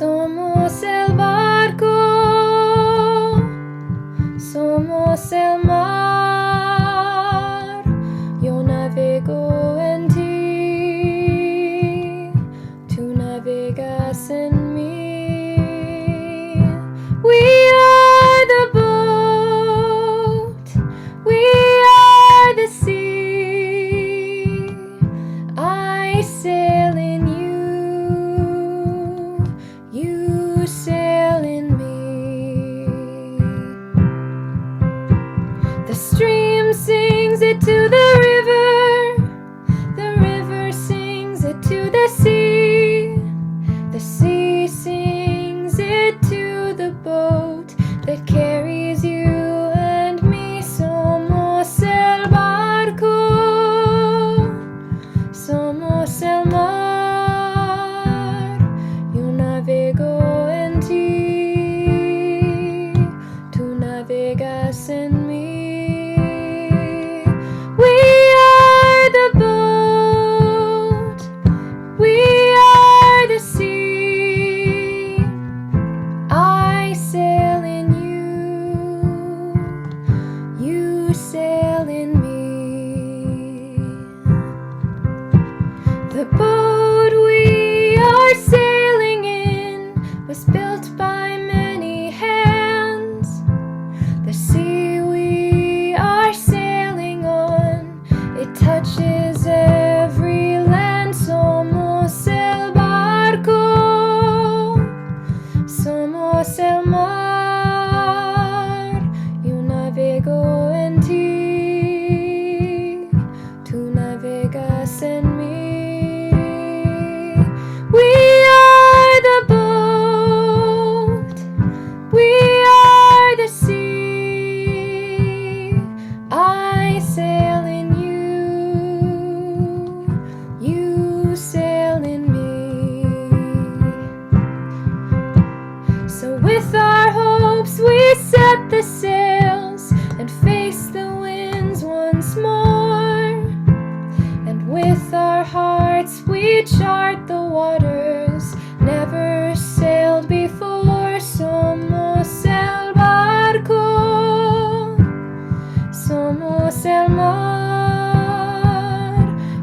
Somos el barco, somos el mar. Yo navego en ti, tú navegas en mí. We are the boat, we are the sea. I sail in you, you sail in me. The stream sings it to the river sings it to the sea sings it to the boat that carries you and me. Somos el barco, somos el mar. Yo navego en ti, tú navegas en mí. We are the boat, we are the sea. I sail in you, you sail in me. The boat we are sailing in was built by many hands. The sea we are sailing on, it touches every land. Somos el barco, somos el mar. Yo navego en ti, tú navegas en mí. We are the boat, we are the sea. I sail in you, you sail in me. So with our hopes we set the sails and face the winds once more, and with our hearts we chart the waters never sailed before. Somos el barco, somos el mar.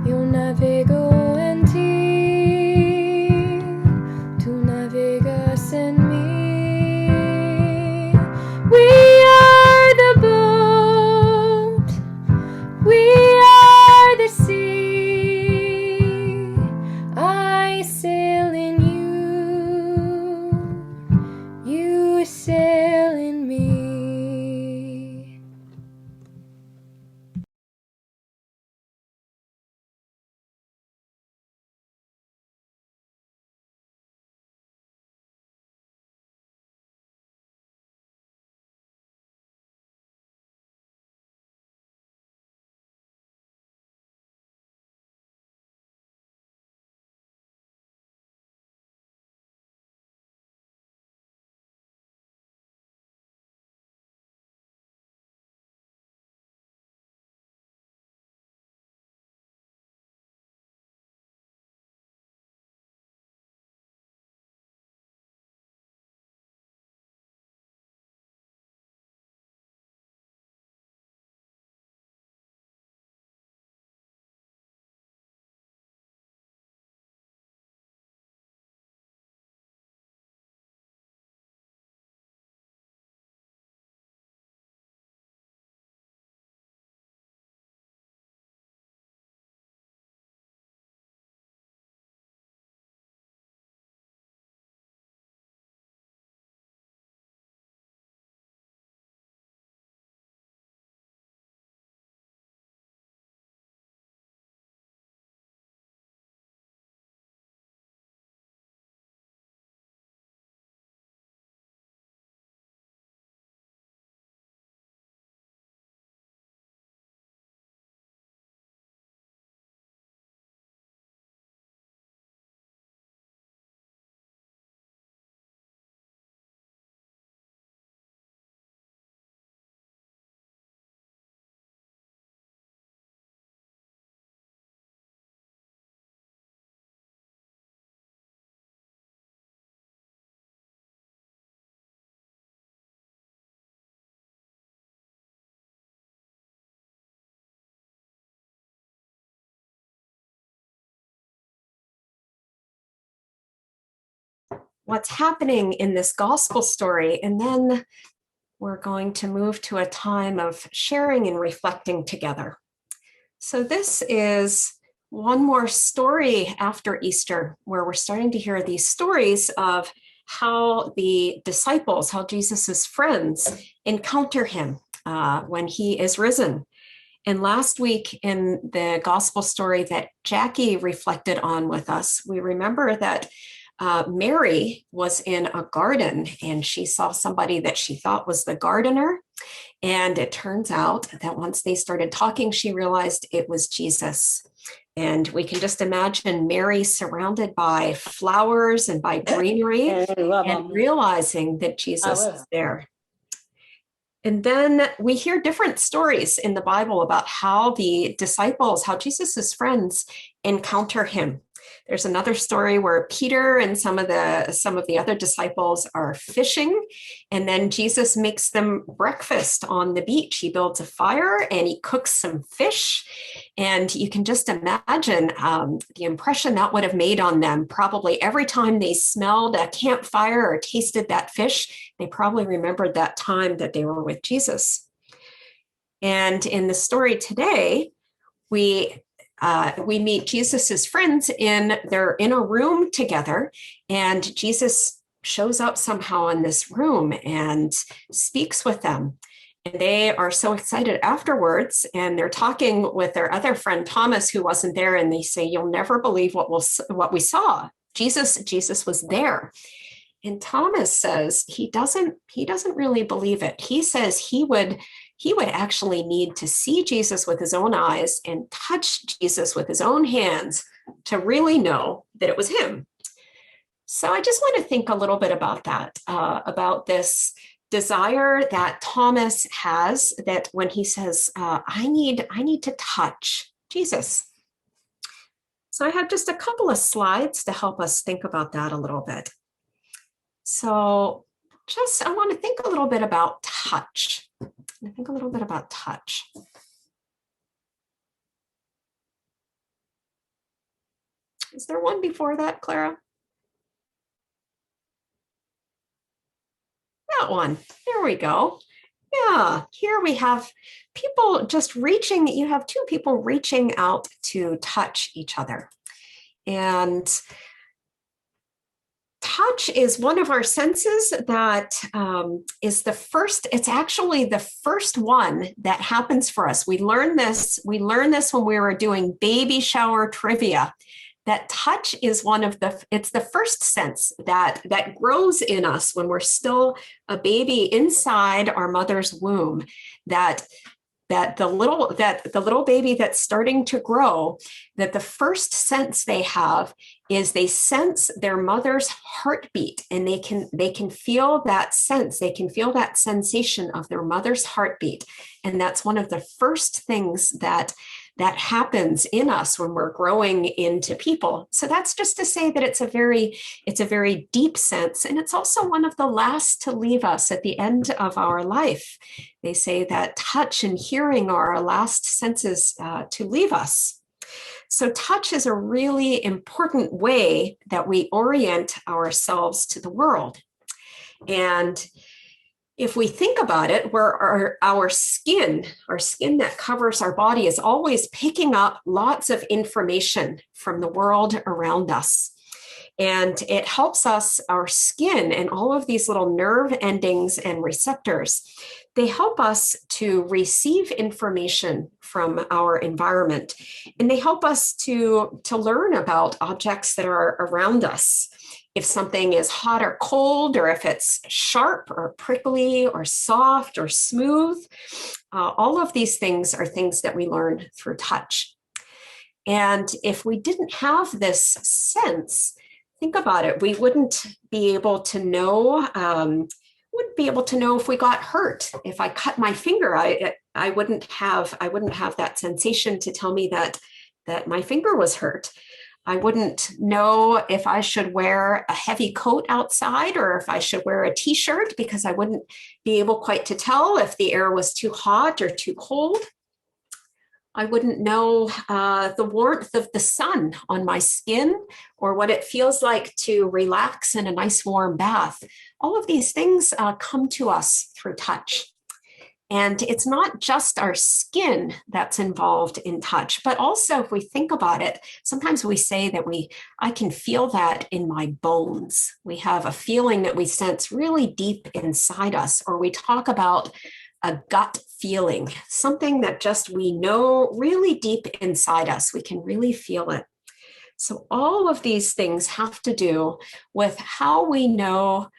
Yo navego en ti, tú navegas en mí. We are the boat, we are the sea. I sail in you, you sail in me. what's happening in this gospel story. And then we're going to move to a time of sharing and reflecting together. So this is one more story after Easter, where we're starting to hear these stories of how the disciples, how Jesus's friends encounter him when he is risen. And last week in the gospel story that Jackie reflected on with us, we remember that Mary was in a garden and she saw somebody that she thought was the gardener. And it turns out that once they started talking, she realized it was Jesus. And we can just imagine Mary surrounded by flowers and by greenery and realizing that Jesus is there. And then we hear different stories in the Bible about how the disciples, how Jesus's friends encounter him. There's another story where Peter and some of the other disciples are fishing, and then Jesus makes them breakfast on the beach. He builds a fire and he cooks some fish, and you can just imagine the impression that would have made on them. Probably every time they smelled a campfire or tasted that fish, they probably remembered that time that they were with Jesus. And in the story today, we meet Jesus's friends they're in a room together, and Jesus shows up somehow in this room and speaks with them. And they are so excited afterwards, and they're talking with their other friend Thomas, who wasn't there, and they say, "You'll never believe what we saw. Jesus was there." And Thomas says he doesn't really believe it. He says he would actually need to see Jesus with his own eyes and touch Jesus with his own hands to really know that it was him. So I just want to think a little bit about that, about this desire that Thomas has, that when he says, I need to touch Jesus. So I have just a couple of slides to help us think about that a little bit. So I want to think a little bit about touch. Is there one before that, Clara? That one. There we go. Yeah, here we have people just reaching. You have two people reaching out to touch each other. And touch is one of our senses that is the first. It's actually the first one that happens for us. We learned this when we were doing baby shower trivia, that touch is it's the first sense that grows in us when we're still a baby inside our mother's womb, that the little baby that's starting to grow, that the first sense they have is they sense their mother's heartbeat, and they can feel that sense. They can feel that sensation of their mother's heartbeat. And that's one of the first things that happens in us when we're growing into people. So that's just to say that it's a very deep sense. And it's also one of the last to leave us at the end of our life. They say that touch and hearing are our last senses to leave us. So touch is a really important way that we orient ourselves to the world. And if we think about it, where our skin that covers our body is always picking up lots of information from the world around us. And it helps us, our skin and all of these little nerve endings and receptors, they help us to receive information from our environment. And they help us to learn about objects that are around us. If something is hot or cold, or if it's sharp or prickly or soft or smooth, all of these things are things that we learn through touch. And if we didn't have this sense, think about it, we wouldn't be able to know, if we got hurt. If I cut my finger, I wouldn't have that sensation to tell me that my finger was hurt. I wouldn't know if I should wear a heavy coat outside or if I should wear a t-shirt, because I wouldn't be able quite to tell if the air was too hot or too cold. I wouldn't know the warmth of the sun on my skin or what it feels like to relax in a nice warm bath. All of these things come to us through touch. And it's not just our skin that's involved in touch, but also if we think about it, sometimes we say that I can feel that in my bones. We have a feeling that we sense really deep inside us, or we talk about a gut feeling, something that just we know really deep inside us. We can really feel it. So all of these things have to do with how we know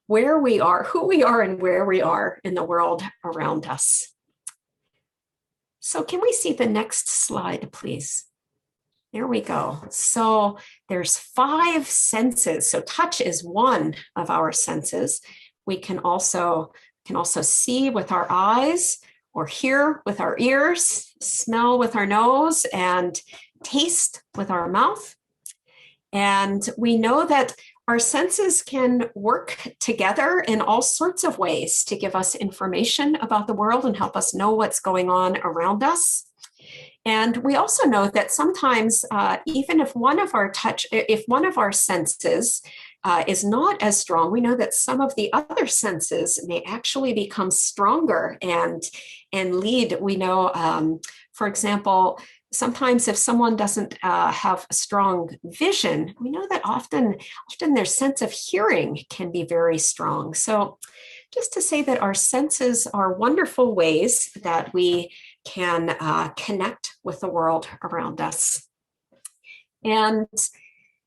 where we are, who we are, and where we are in the world around us. So can we see the next slide, please? There we go. So there's 5 senses. So touch is one of our senses. We can also see with our eyes, or hear with our ears, smell with our nose, and taste with our mouth. And we know that our senses can work together in all sorts of ways to give us information about the world and help us know what's going on around us. And we also know that sometimes, even if one of our senses is not as strong, we know that some of the other senses may actually become stronger and lead. We know, for example, sometimes if someone doesn't have a strong vision, we know that often their sense of hearing can be very strong. So just to say that our senses are wonderful ways that we can connect with the world around us. And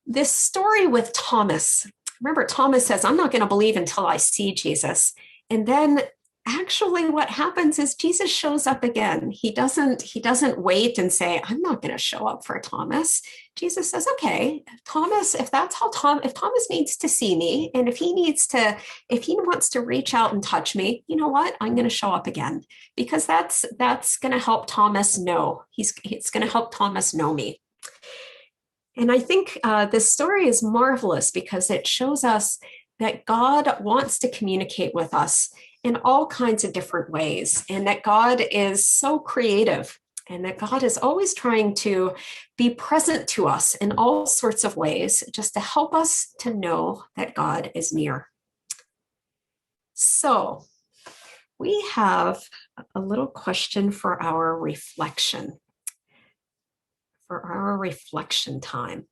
this story with Thomas, remember Thomas says, I'm not going to believe until I see Jesus. And then actually what happens is Jesus shows up again. He doesn't wait and say, I'm not going to show up for Thomas. Jesus says, okay, Thomas, if Thomas needs to see me, and if he wants to reach out and touch me, you know what? I'm going to show up again, because that's going to help Thomas know. It's going to help Thomas know me. And I think this story is marvelous because it shows us that God wants to communicate with us in all kinds of different ways, and that God is so creative, and that God is always trying to be present to us in all sorts of ways, just to help us to know that God is near. So we have a little question for our reflection time.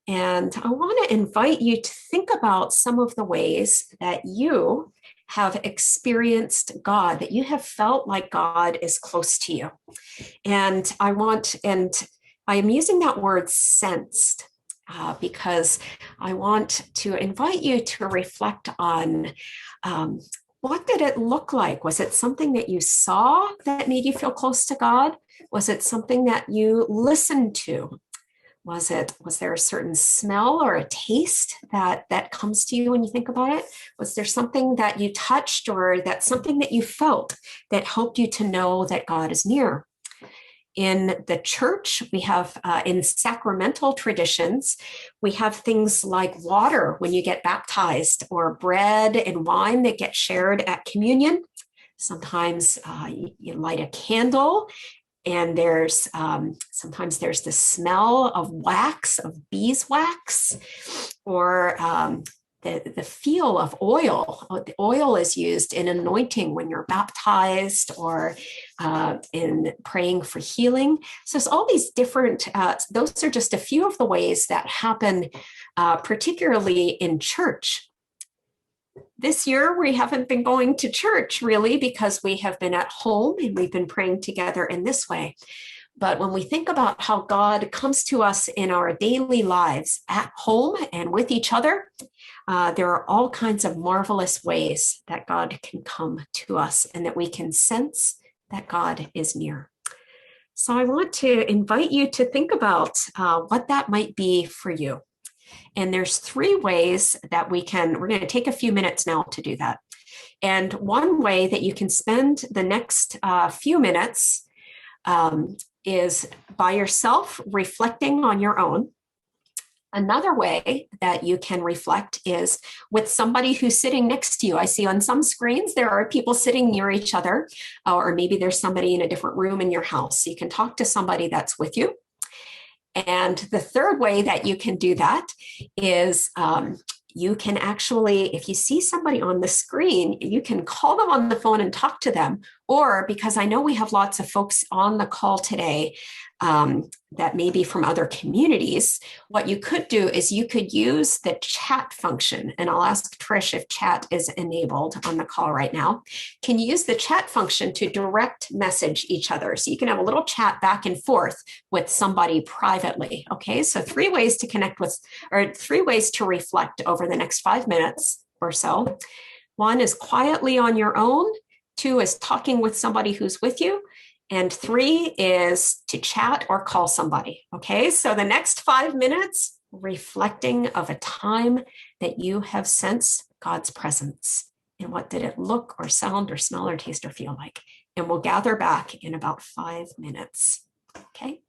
And I want to invite you to think about some of the ways that you have experienced God, that you have felt like God is close to you. And I am using that word sensed because I want to invite you to reflect on what did it look like? Was it something that you saw that made you feel close to God? Was it something that you listened to? Was there a certain smell or a taste that comes to you when you think about it? Was there something that you touched, or that something that you felt that helped you to know that God is near? In the church, we have, in sacramental traditions, we have things like water when you get baptized, or bread and wine that get shared at communion. Sometimes you light a candle, and sometimes there's the smell of wax, of beeswax, or the feel of oil. The oil is used in anointing when you're baptized, or in praying for healing. So it's all these different, those are just a few of the ways that happen, particularly in church. This year, we haven't been going to church really because we have been at home and we've been praying together in this way. But when we think about how God comes to us in our daily lives at home and with each other, there are all kinds of marvelous ways that God can come to us and that we can sense that God is near. So I want to invite you to think about what that might be for you. And there's 3 ways that we're going to take a few minutes now to do that. And one way that you can spend the next few minutes is by yourself reflecting on your own. Another way that you can reflect is with somebody who's sitting next to you. I see on some screens there are people sitting near each other, or maybe there's somebody in a different room in your house. So you can talk to somebody that's with you. And the third way that you can do that is you can actually, if you see somebody on the screen, you can call them on the phone and talk to them. Or because I know we have lots of folks on the call today that may be from other communities, what you could do is you could use the chat function. And I'll ask Trish if chat is enabled on the call right now. Can you use the chat function to direct message each other? So you can have a little chat back and forth with somebody privately. Okay, so 3 ways to connect with, or 3 ways to reflect over the next 5 minutes or so. 1 is quietly on your own. 2 is talking with somebody who's with you. And 3 is to chat or call somebody. Okay, so the next 5 minutes, reflecting of a time that you have sensed God's presence. And what did it look or sound or smell or taste or feel like? And we'll gather back in about 5 minutes. Okay.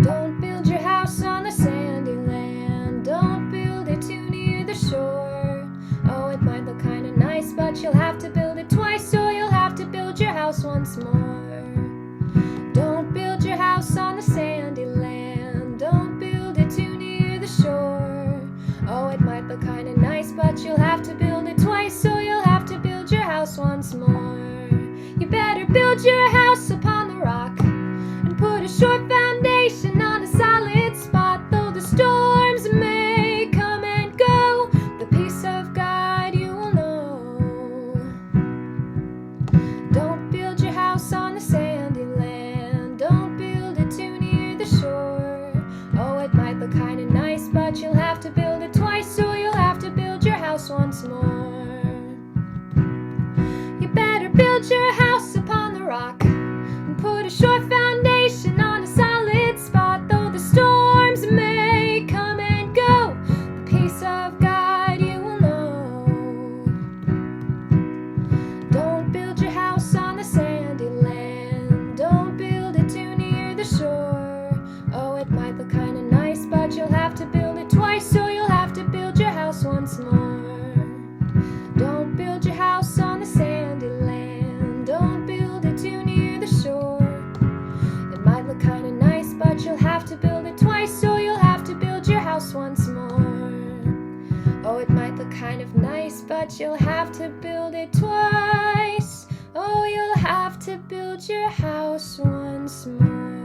Don't build your house on the sandy land. Don't build it too near the shore. Oh, it might look kinda nice, but you'll have to build it twice, or you'll have to build your house once more. Don't build your house on the sandy land. Don't build it too near the shore. Oh, it might look kinda nice, but you'll have to build it twice, or you'll have to build your house once more. You better build your house upon the rock and put a short foundation on a solid spot. Though the storms may come and go, the peace of God you will know. Don't build your house on the sandy land. Don't build it too near the shore. Oh, it might look kinda nice, but you'll have to build it twice, or you'll have to build your house once more. You better build your house upon the rock and put a short foundation on a solid spot. Though the storms may come and go, the peace of God you will know. Don't build your house on the sandy land. Don't build it too near the shore. Oh, it might look kinda nice, but you'll have to build it twice, or you'll have to build your house once more. Don't build your house on the sandy land. Don't build it too near the shore. It might look kinda nice, but you'll have to build it twice, or you'll have to build your house once more. Oh, it might look kind of nice, but you'll have to build it twice. Oh, you'll have to build your house once more.